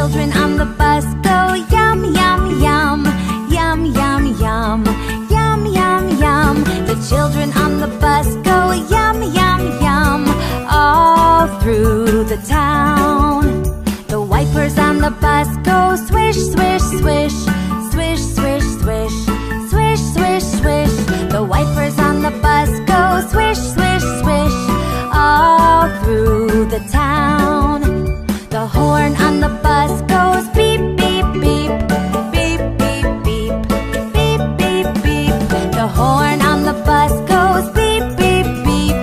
children on the bus go yum, yum, yum, yum, yum, yum, yum, yum, yum. The children on the bus go yum, yum, yum, all through the town. The wipers on the bus go swish, swish, swish, swish, swish, swish, swish, swish, swish. The wipers on the bus go swish, swish, swish, all through the town. The horn on the bus goes beep, beep, beep, beep, beep, beep, beep, beep, beep. The horn on the bus goes beep, beep, beep,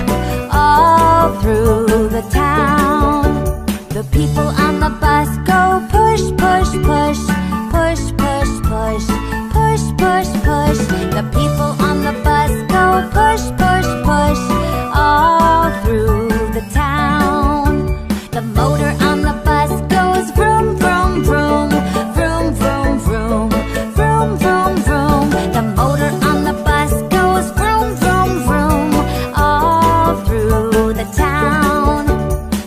all through the town. The people on the bus go push, push, push, push, push, push, push, push, push. The people on the bus go push, push, push, all through the town. The motor on the bus goes vroom, vroom, vroom, vroom, vroom, vroom, vroom, vroom, vroom. The motor on the bus goes vroom, vroom, vroom, all through the town.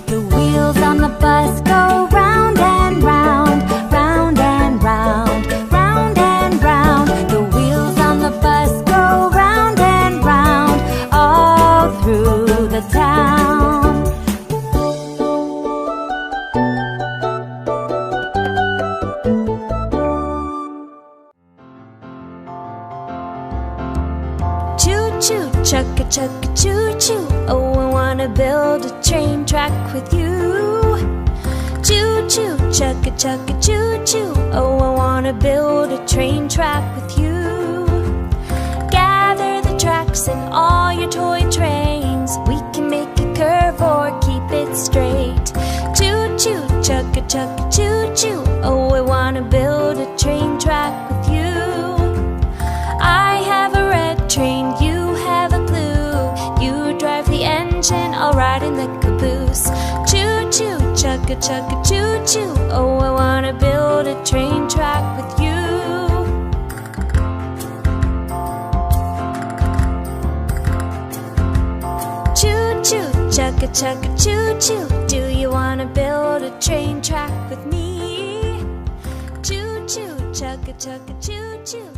The wheels on the bus go round and round, round and round, round and round. The wheels on the bus go round and round, all through the town. Choo-choo, chugga-chugga, choo-choo. Oh, I wanna build a train track with you. Choo-choo, chugga-chugga, choo-choo. Oh, I wanna build a train track with you. Gather the tracks and all your toy trains. We can make it curve or keep it straight. Choo-choo, chugga-chugga, choo-choo. Oh, I wanna build a train track with you. I have a red train, you have a blue. You drive the engine, I'll ride in the caboose. Choo-choo, chugga-chugga, choo-choo. Oh, I wanna build a train track with you. Choo-choo, chugga-chugga, choo-choo. Do you wanna build a train track with me? Choo-choo, chugga-chugga, choo-choo.